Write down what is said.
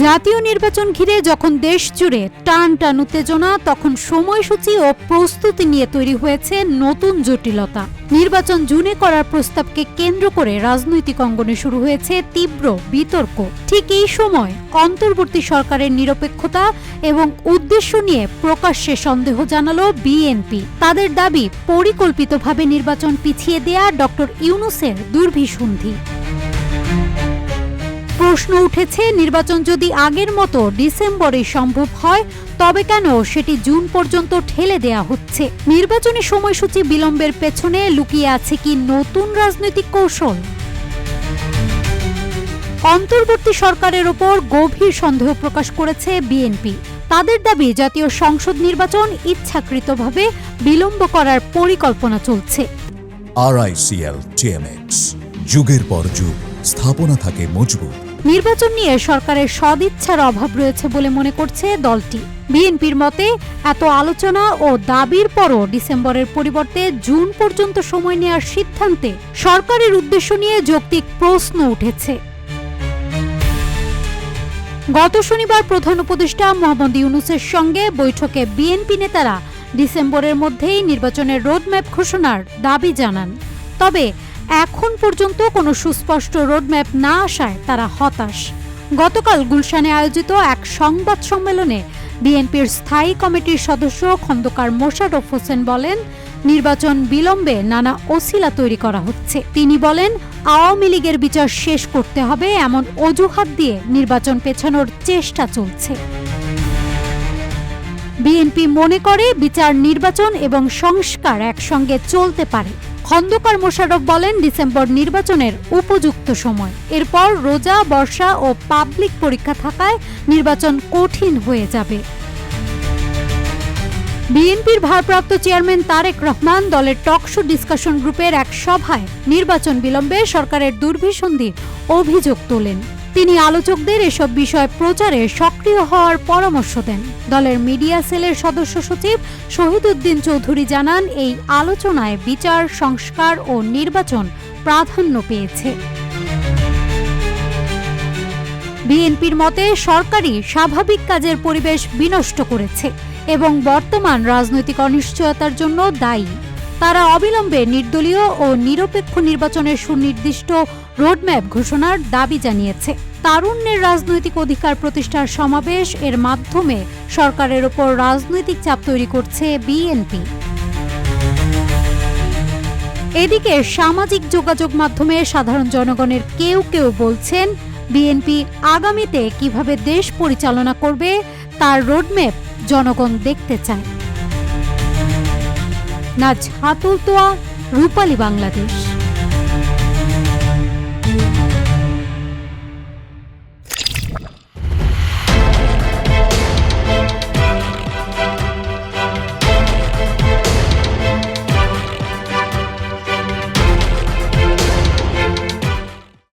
জাতীয় নির্বাচন ঘিরে যখন দেশ জুড়ে টান টান উত্তেজনা, তখন সময়সূচি ও প্রস্তুতি নিয়ে তৈরি হয়েছে নতুন জটিলতা। নির্বাচন জুনে করার প্রস্তাবকে কেন্দ্র করে রাজনৈতিক অঙ্গনে শুরু হয়েছে তীব্র বিতর্ক। ঠিক এই সময় অন্তর্বর্তী সরকারের নিরপেক্ষতা এবং উদ্দেশ্য নিয়ে প্রকাশ্যে সন্দেহ জানালো বিএনপি। তাদের দাবি, পরিকল্পিতভাবে নির্বাচন পিছিয়ে দেয়া ডক্টর ইউনূসের দুর্বিসন্ধি। প্রশ্ন উঠেছে, নির্বাচন যদি আগের মতো ডিসেম্বরে সম্ভব হয়, তবে কেন সেটি জুন পর্যন্ত ঠেলে দেয়া হচ্ছে? নির্বাচনী সময়সূচি বিলম্বের পেছনে লুকিয়ে আছে কি নতুন রাজনৈতিক কৌশল? অন্তর্বর্তী সরকারের ওপর গভীর সন্দেহ প্রকাশ করেছে বিএনপি। তাদের দাবি, জাতীয় সংসদ নির্বাচন ইচ্ছাকৃতভাবে বিলম্ব করার পরিকল্পনা চলছে। RICL TMX, যুগের পর যুগ স্থাপনা থাকে মজবুত। নির্বাচন নিয়ে সরকারের সদিচ্ছার অভাব রয়েছে বলে মনে করছে দলটি। বিএনপির মতে, এত আলোচনা ও দাবির পরও ডিসেম্বরের পরিবর্তে জুন পর্যন্ত সময় নেওয়ার সিদ্ধান্তে সরকারের উদ্দেশ্য নিয়ে যৌক্তিক প্রশ্ন উঠেছে। গত শনিবার প্রধান উপদেষ্টা মোহাম্মদ ইউনূসের সঙ্গে বৈঠকে বিএনপি নেতারা ডিসেম্বরের মধ্যেই নির্বাচনের রোডম্যাপ ঘোষণার দাবি জানান। তবে এখন পর্যন্ত কোনো সুস্পষ্ট রোডম্যাপ না আসায় তারা হতাশ। গতকাল গুলশানে আয়োজিত এক সংবাদ সম্মেলনে বিএনপির স্থায়ী কমিটির সদস্য খন্দকার মোশাররফ হোসেন বলেন, নির্বাচন বিলম্বে নানা অছিলা তৈরি করা হচ্ছে। তিনি বলেন, আওয়ামী লীগের বিচার শেষ করতে হবে এমন অজুহাত দিয়ে নির্বাচন পেছানোর চেষ্টা চলছে। বিএনপি মনে করে বিচার, নির্বাচন এবং সংস্কার একসঙ্গে চলতে পারে। খন্দকার মোশাররফ বলেন, ডিসেম্বর নির্বাচনের উপযুক্ত সময়। এরপর রোজা, বর্ষা ও পাবলিক পরীক্ষা থাকায় নির্বাচন কঠিন হয়ে যাবে। বিএনপির ভারপ্রাপ্ত চেয়ারম্যান তারেক রহমান দলের টকশো ডিসকাশন গ্রুপের এক সভায় নির্বাচন বিলম্বে সরকারের দুর্বিসন্ধির অভিযোগ তোলেন। তিনি আলোচকদের এসব বিষয় প্রচারে সক্রিয় হওয়ার পরামর্শ দেন। দলের মিডিয়া সেলের সদস্য সচিব শহীদউদ্দিন চৌধুরী জানান, এই আলোচনায় বিচার, সংস্কার ও নির্বাচন প্রাধান্য পেয়েছে। বিএনপির মতে, সরকারই স্বাভাবিক কাজের পরিবেশ বিনষ্ট করেছে এবং বর্তমান রাজনৈতিক অনিশ্চয়তার জন্য দায়ী। তারা অবিলম্বে নির্দলীয় ও নিরপেক্ষ নির্বাচনের সুনির্দিষ্ট রোডম্যাপ ঘোষণার দাবি জানিয়েছে। তারুণ্যের রাজনৈতিক অধিকার প্রতিষ্ঠার সমাবেশ এর মাধ্যমে সরকারের ওপর রাজনৈতিক চাপ তৈরি করছে বিএনপি। এদিকে সামাজিক যোগাযোগ মাধ্যমে সাধারণ জনগণের কেউ কেউ বলছেন, বিএনপি আগামীতে কিভাবে দেশ পরিচালনা করবে তার রোডম্যাপ জনগণ দেখতে চায়। নাজহাতুল তোয়া, রূপালী বাংলাদেশ।